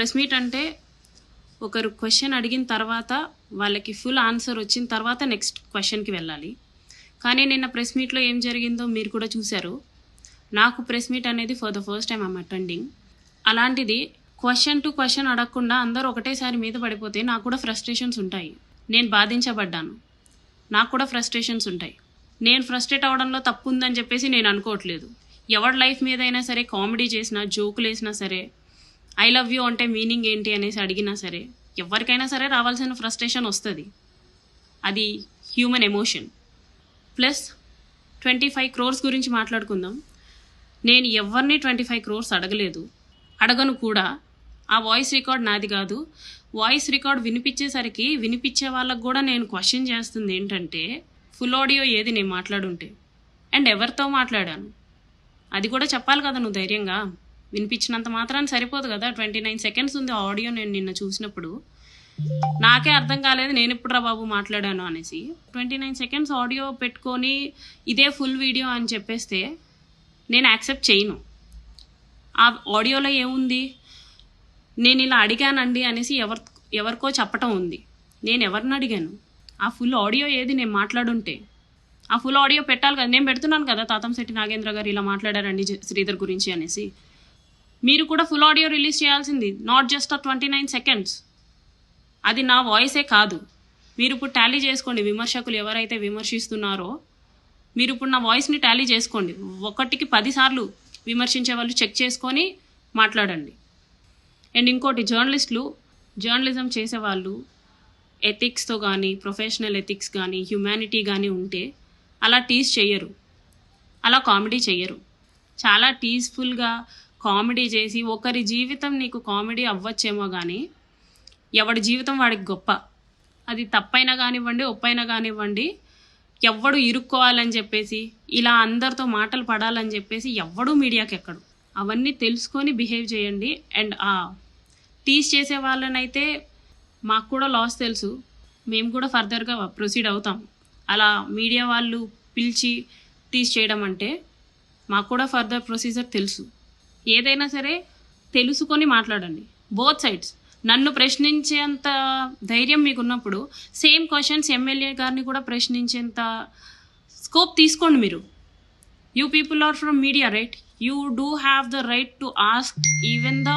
Press meet అంటే ఒకరు question అడిగిన తర్వాత వాళ్ళకి ఫుల్ ఆన్సర్ వచ్చిన తర్వాత నెక్స్ట్ క్వశ్చన్కి వెళ్ళాలి. కానీ నిన్న ప్రెస్ మీట్లో ఏం జరిగిందో మీరు కూడా చూశారు. నాకు ప్రెస్ మీట్ అనేది for the first time I'm attending. అలాంటిది క్వశ్చన్ టు క్వశ్చన్ అడగకుండా అందరూ ఒకటేసారి మీద పడిపోతే నాకు కూడా ఫ్రస్ట్రేషన్స్ ఉంటాయి. నేను బాధించబడ్డాను, నాకు కూడా ఫ్రస్ట్రేషన్స్ ఉంటాయి. నేను ఫ్రస్ట్రేట్ అవ్వడంలో తప్పు ఉందని చెప్పేసి నేను అనుకోవట్లేదు. ఎవరి లైఫ్ మీద అయినా సరే కామెడీ చేసినా, జోకులు వేసినా సరే, ఐ లవ్ యూ అంటే మీనింగ్ ఏంటి అనేసి అడిగినా సరే, ఎవరికైనా సరే రావాల్సిన ఫ్రస్ట్రేషన్ వస్తుంది. అది హ్యూమన్ ఎమోషన్. ప్లస్ 25 crores గురించి మాట్లాడుకుందాం. నేను ఎవరిని 25 crores అడగలేదు, అడగను కూడా. ఆ వాయిస్ రికార్డ్ నాది కాదు. వాయిస్ రికార్డ్ వినిపించేసరికి వినిపించే వాళ్ళకు కూడా నేను క్వశ్చన్ చేస్తుంది ఏంటంటే, ఫుల్ ఆడియో ఏది నేను మాట్లాడుంటే అండ్ ఎవరితో మాట్లాడాను అది కూడా చెప్పాలి కదా. నువ్వు ధైర్యంగా వినిపించినంత మాత్రాన్ని సరిపోదు కదా. 29 seconds ఉంది ఆడియో. నేను నిన్న చూసినప్పుడు నాకే అర్థం కాలేదు నేను ఎప్పుడు రా బాబు మాట్లాడాను అనేసి. 29 seconds ఆడియో పెట్టుకొని ఇదే ఫుల్ వీడియో అని చెప్పేస్తే నేను యాక్సెప్ట్ చేయను. ఆ ఆడియోలో ఏముంది, నేను ఇలా అడిగానండి అనేసి ఎవరికో చెప్పటం ఉంది. నేను ఎవరిని అడిగాను? ఆ ఫుల్ ఆడియో ఏది నేను మాట్లాడుంటే ఆ ఫుల్ ఆడియో పెట్టాలి కదా. నేను పెడుతున్నాను కదా, తాతంశెట్టి నాగేంద్ర గారు ఇలా మాట్లాడారండి శ్రీధర్ గురించి అనేసి. మీరు కూడా ఫుల్ ఆడియో రిలీజ్ చేయాల్సింది, నాట్ జస్ట్ 29 seconds. అది నా వాయిసే కాదు. మీరు ఇప్పుడు టాలీ చేసుకోండి, విమర్శకులు ఎవరైతే విమర్శిస్తున్నారో మీరు ఇప్పుడు నా వాయిస్ని టాలీ చేసుకోండి. 1కి 10 సార్లు విమర్శించే వాళ్ళు చెక్ చేసుకొని మాట్లాడండి. అండ్ ఇంకోటి, జర్నలిజం చేసేవాళ్ళు ఎథిక్స్తో కానీ, ప్రొఫెషనల్ ఎథిక్స్ కానీ, హ్యుమానిటీ కానీ ఉంటే అలా టీజ్ చెయ్యరు, అలా కామెడీ చెయ్యరు. చాలా టీజ్ఫుల్గా కామెడీ చేసి, ఒకరి జీవితం నీకు కామెడీ అవ్వచ్చేమో కానీ ఎవడి జీవితం వాడికి గొప్ప. అది తప్పైనా కానివ్వండి, ఒప్పైనా కానివ్వండి, ఎవ్వడు ఇరుక్కోవాలని చెప్పేసి, ఇలా అందరితో మాటలు పడాలని చెప్పేసి ఎవ్వడూ మీడియాకి ఎక్కడు. అవన్నీ తెలుసుకొని బిహేవ్ చేయండి. అండ్ టీజ్ చేసే వాళ్ళనైతే మాకు కూడా లాస్ తెలుసు, మేము కూడా ఫర్దర్గా ప్రొసీడ్ అవుతాం. అలా మీడియా వాళ్ళు పిలిచి టీజ్ చేయడం అంటే మాకు కూడా ఫర్దర్ ప్రొసీజర్ తెలుసు. ఏదైనా సరే తెలుసుకొని మాట్లాడండి, బోత్ సైడ్స్. నన్ను ప్రశ్నించేంత ధైర్యం మీకున్నప్పుడు సేమ్ క్వశ్చన్స్ ఎమ్మెల్యే గారిని కూడా ప్రశ్నించేంత స్కోప్ తీసుకోండి మీరు. You people are from media, right? You do have the right to ask even the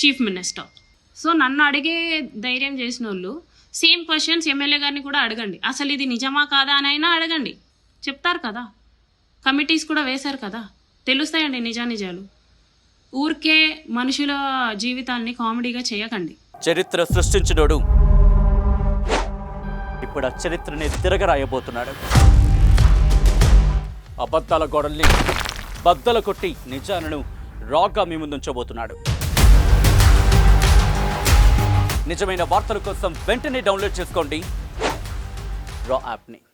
chief minister. So నన్ను అడిగే ధైర్యం చేసిన వాళ్ళు సేమ్ క్వశ్చన్స్ ఎమ్మెల్యే గారిని కూడా అడగండి. అసలు ఇది నిజమా కాదా అని అయినా అడగండి, చెప్తారు కదా. కమిటీస్ కూడా వేశారు కదా, తెలుస్తాయండి నిజానిజాలు. ఊరికే మనుషుల జీవితాల్ని కామెడీగా చేయకండి. చరిత్ర సృష్టించినోడు ఇప్పుడు ఆ చరిత్రని తిరగరాయబోతున్నాడు. అబద్ధాల గోడల్ని బద్దలు కొట్టి నిజాలను రాగా మీ ముందుంచబోతున్నాడు. నిజమైన వార్తల కోసం వెంటనే డౌన్లోడ్ చేసుకోండి రా యాప్ని.